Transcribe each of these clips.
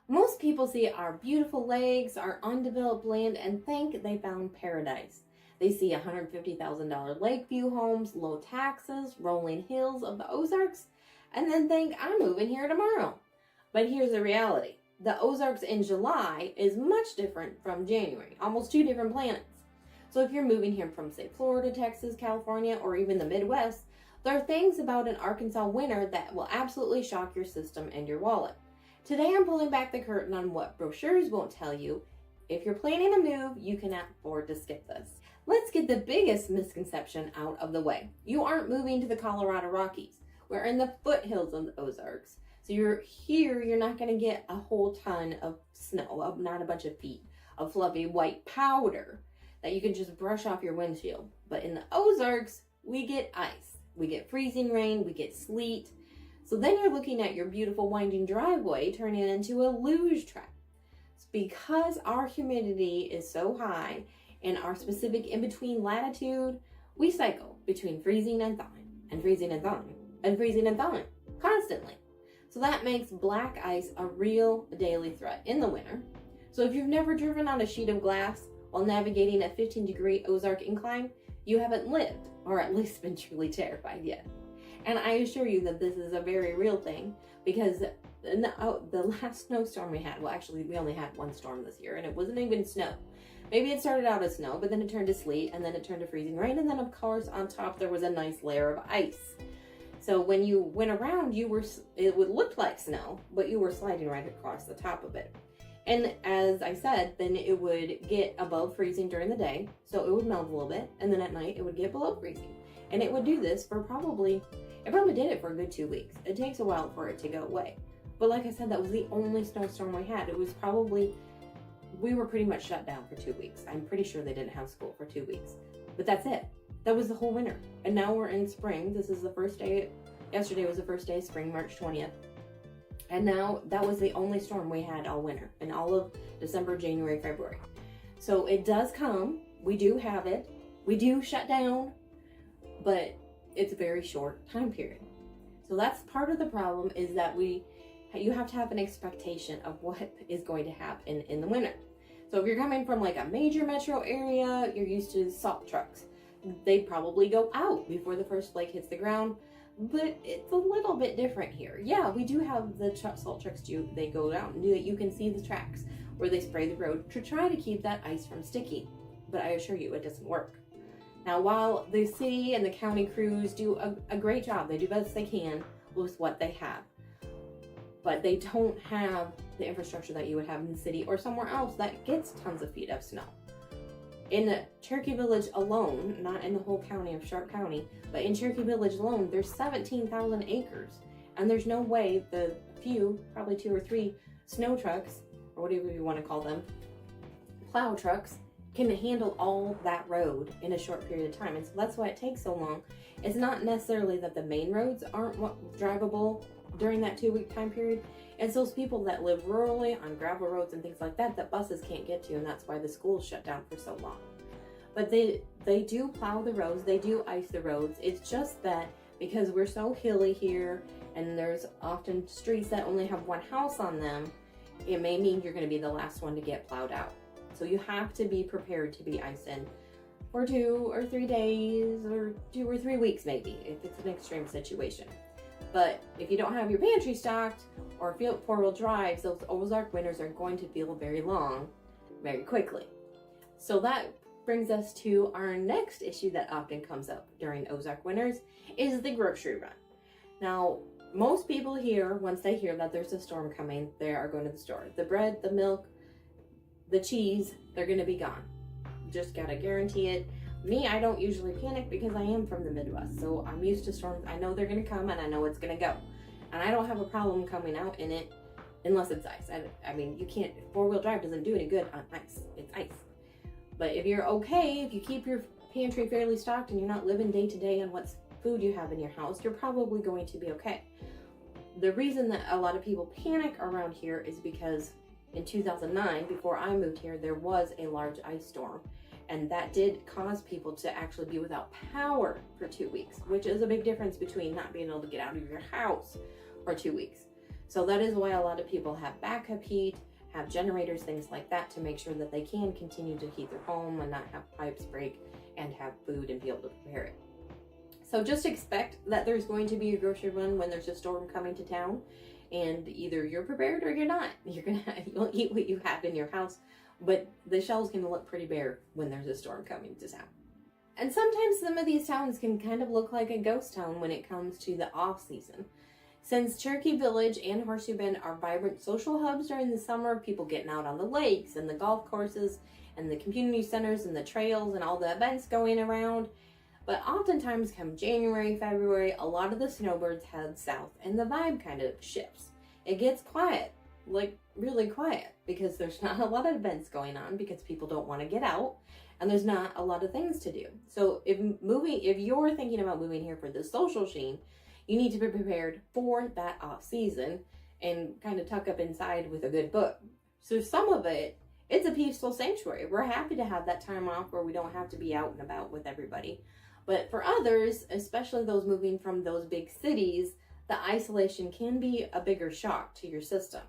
Most people see our beautiful lakes, our undeveloped land, and think they found paradise. They see $150,000 lakeview homes, low taxes, rolling hills of the Ozarks, and then think I'm moving here tomorrow. But here's the reality. The Ozarks in July is much different from January, almost two different planets. So if you're moving here from, say, Florida, Texas, California, or even the Midwest, there are things about an Arkansas winter that will absolutely shock your system and your wallet. Today I'm pulling back the curtain on what brochures won't tell you. If you're planning a move, you cannot afford to skip this. Let's get the biggest misconception out of the way. You aren't moving to the Colorado Rockies. We're in the foothills of the Ozarks. So you're not going to get a whole ton of snow, not a bunch of feet of fluffy white powder that you can just brush off your windshield. But in the Ozarks, we get ice. We get freezing rain, we get sleet. So then you're looking at your beautiful winding driveway turning into a luge track. It's because our humidity is so high and our specific in-between latitude, we cycle between freezing and thawing, and freezing and thawing, and freezing and thawing, constantly. So that makes black ice a real daily threat in the winter. So if you've never driven on a sheet of glass while navigating a 15-degree Ozark incline, you haven't lived, or at least been truly terrified yet. And I assure you that this is a very real thing, because the last snowstorm we had, well, actually we only had one storm this year, and it wasn't even snow. Maybe it started out as snow, but then it turned to sleet, and then it turned to freezing rain, and then of course on top there was a nice layer of ice. So when you went around, it would look like snow, but you were sliding right across the top of it. And as I said, then it would get above freezing during the day, so it would melt a little bit, and then at night it would get below freezing. And it would do this for it probably did it for a good 2 weeks. It takes a while for it to go away. But like I said, that was the only snowstorm we had. We were pretty much shut down for 2 weeks. I'm pretty sure they didn't have school for 2 weeks. But that's it. That was the whole winter. And now we're in spring. This is the first day. Yesterday was the first day of spring, March 20th. And now that was the only storm we had all winter, in all of December, January, February. So it does come. We do have it. We do shut down. But it's a very short time period. So that's part of the problem, is that you have to have an expectation of what is going to happen in the winter. So if you're coming from like a major metro area, you're used to salt trucks. They probably go out before the first flake hits the ground, but it's a little bit different here. Yeah, we do have the salt trucks they go out and do that. You can see the tracks where they spray the road to try to keep that ice from sticking, but I assure you it doesn't work. Now, while the city and the county crews do a great job, they do best they can with what they have, but they don't have the infrastructure that you would have in the city or somewhere else that gets tons of feet of snow. In the Cherokee Village alone, not in the whole county of Sharp County, but in Cherokee Village alone, there's 17,000 acres, and there's no way the few, probably 2 or 3 snow trucks, or whatever you want to call them, plow trucks, can handle all that road in a short period of time. And so that's why it takes so long. It's not necessarily that the main roads aren't drivable during that 2-week time period. It's those people that live rurally on gravel roads and things like that buses can't get to, and that's why the schools shut down for so long. But they do plow the roads, they do ice the roads. It's just that because we're so hilly here, and there's often streets that only have one house on them, it may mean you're going to be the last one to get plowed out. So you have to be prepared to be iced in for 2 or 3 days, or 2 or 3 weeks maybe, if it's an extreme situation. But if you don't have your pantry stocked or four-wheel drives, those Ozark winters are going to feel very long, very quickly. So that brings us to our next issue that often comes up during Ozark winters, is the grocery run. Now, most people here, once they hear that there's a storm coming, they are going to the store. The bread, the milk, the cheese, they're going to be gone. Just gotta guarantee it. Me, I don't usually panic because I am from the Midwest, so I'm used to storms. I know they're going to come, and I know it's going to go. And I don't have a problem coming out in it unless it's ice. I mean, you can't, four-wheel drive doesn't do any good on ice. It's ice. But if you're okay, if you keep your pantry fairly stocked and you're not living day to day on what food you have in your house, you're probably going to be okay. The reason that a lot of people panic around here is because in 2009, before I moved here, there was a large ice storm. And that did cause people to actually be without power for 2 weeks, which is a big difference between not being able to get out of your house for 2 weeks. So that is why a lot of people have backup heat, have generators, things like that, to make sure that they can continue to heat their home and not have pipes break and have food and be able to prepare it. So just expect that there's going to be a grocery run when there's a storm coming to town, and either you're prepared or you're not. You'll eat what you have in your house, but the shelves can look pretty bare when there's a storm coming to town. And sometimes some of these towns can kind of look like a ghost town when it comes to the off season. Since Cherokee Village and Horseshoe Bend are vibrant social hubs during the summer, people getting out on the lakes and the golf courses and the community centers and the trails and all the events going around. But oftentimes come January, February, a lot of the snowbirds head south and the vibe kind of shifts. It gets quiet, like really quiet, because there's not a lot of events going on because people don't want to get out and there's not a lot of things to do. So if you're thinking about moving here for the social scene, you need to be prepared for that off season and kind of tuck up inside with a good book. So some of it's a peaceful sanctuary. We're happy to have that time off where we don't have to be out and about with everybody. But for others, especially those moving from those big cities, the isolation can be a bigger shock to your system.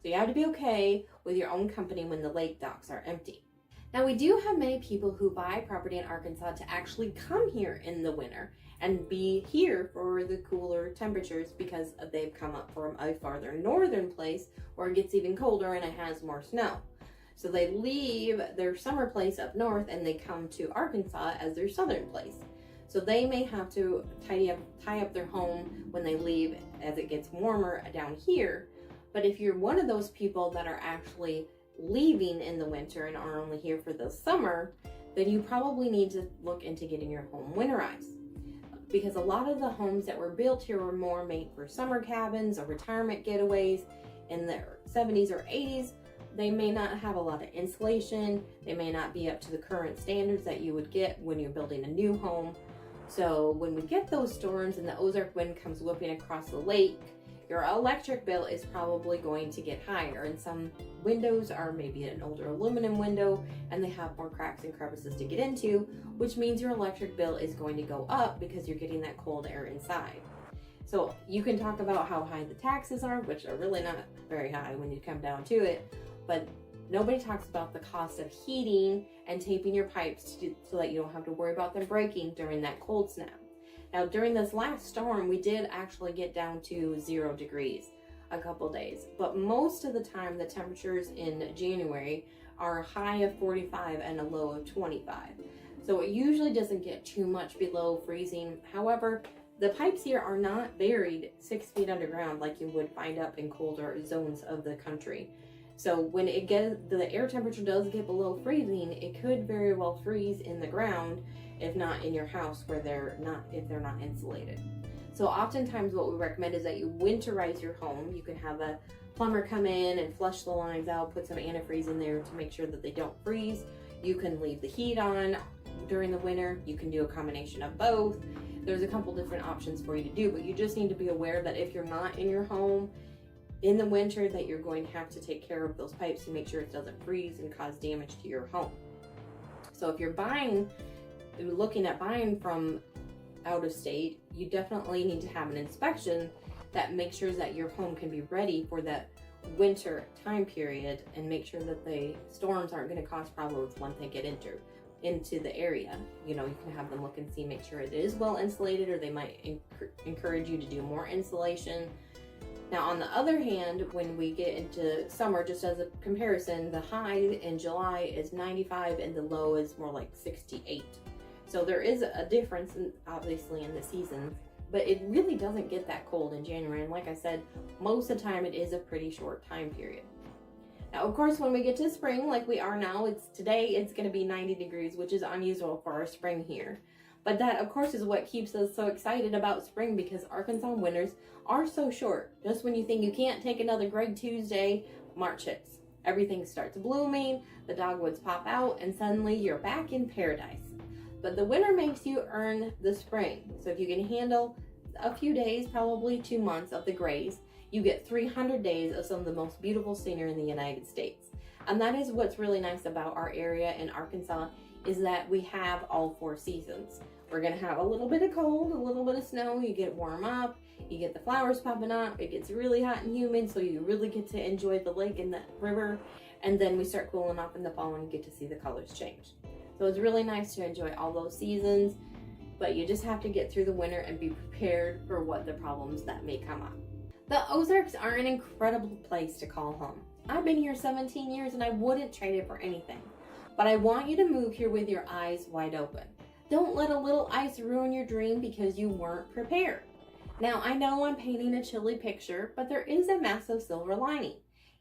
So you have to be okay with your own company when the lake docks are empty. Now, we do have many people who buy property in Arkansas to actually come here in the winter and be here for the cooler temperatures because they've come up from a farther northern place where it gets even colder and it has more snow. So they leave their summer place up north and they come to Arkansas as their southern place. So they may have to tie up their home when they leave as it gets warmer down here. But if you're one of those people that are actually leaving in the winter and are only here for the summer, then you probably need to look into getting your home winterized. Because a lot of the homes that were built here were more made for summer cabins or retirement getaways in the 70s or 80s. They may not have a lot of insulation. They may not be up to the current standards that you would get when you're building a new home. So when we get those storms and the Ozark wind comes whipping across the lake, your electric bill is probably going to get higher. And some windows are maybe an older aluminum window and they have more cracks and crevices to get into, which means your electric bill is going to go up because you're getting that cold air inside. So you can talk about how high the taxes are, which are really not very high when you come down to it, but nobody talks about the cost of heating and taping your pipes so that you don't have to worry about them breaking during that cold snap. Now, during this last storm, we did actually get down to 0 degrees a couple days, but most of the time the temperatures in January are a high of 45 and a low of 25. So it usually doesn't get too much below freezing. However, the pipes here are not buried 6 feet underground like you would find up in colder zones of the country. So when the air temperature does get below freezing, it could very well freeze in the ground, if not in your house if they're not insulated. So oftentimes what we recommend is that you winterize your home. You can have a plumber come in and flush the lines out, put some antifreeze in there to make sure that they don't freeze. You can leave the heat on during the winter. You can do a combination of both. There's a couple different options for you to do, but you just need to be aware that if you're not in your home in the winter, that you're going to have to take care of those pipes to make sure it doesn't freeze and cause damage to your home. So if you're looking at buying from out of state, you definitely need to have an inspection that makes sure that your home can be ready for that winter time period and make sure that the storms aren't going to cause problems once they get into the area. You can have them look and see, make sure it is well insulated, or they might encourage you to do more insulation. Now, on the other hand, when we get into summer, just as a comparison, the high in July is 95 and the low is more like 68. So there is a difference, obviously, in the seasons, but it really doesn't get that cold in January. And like I said, most of the time it is a pretty short time period. Now, of course, when we get to spring, like we are now, today it's going to be 90 degrees, which is unusual for our spring here. But that, of course, is what keeps us so excited about spring, because Arkansas winters are so short. Just when you think you can't take another Greg Tuesday, March hits. Everything starts blooming, the dogwoods pop out, and suddenly you're back in paradise. But the winter makes you earn the spring. So if you can handle a few days, probably 2 months of the grays, you get 300 days of some of the most beautiful scenery in the United States. And that is what's really nice about our area in Arkansas, is that we have all 4 seasons. We're going to have a little bit of cold, a little bit of snow, you get warm up, You get the flowers popping up, it gets really hot and humid, so you really get to enjoy the lake and the river. And then we start cooling off in the fall and you get to see the colors change. So it's really nice to enjoy all those seasons, but you just have to get through the winter and be prepared for what the problems that may come up. The Ozarks are an incredible place to call home. I've been here 17 years and I wouldn't trade it for anything. But I want you to move here with your eyes wide open. Don't let a little ice ruin your dream because you weren't prepared. Now, I know I'm painting a chilly picture, but there is a massive silver lining.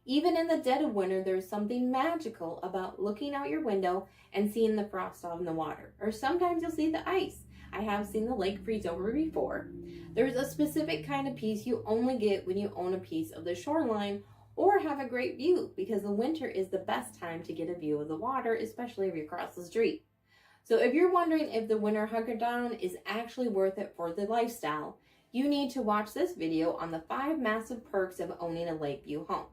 Even in the dead of winter, there's something magical about looking out your window and seeing the frost on the water. Or sometimes you'll see the ice. I have seen the lake freeze over before. There's a specific kind of peace you only get when you own a piece of the shoreline or have a great view, because the winter is the best time to get a view of the water, especially if you cross the street. So if you're wondering if the winter hunker down is actually worth it for the lifestyle, you need to watch this video on the 5 massive perks of owning a lakeview home.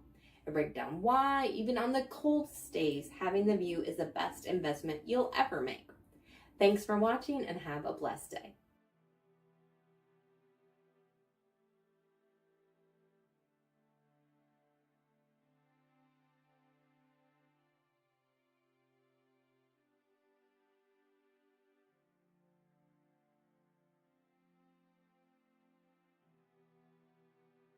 I break down why, even on the coldest days, having the view is the best investment you'll ever make. Thanks for watching and have a blessed day.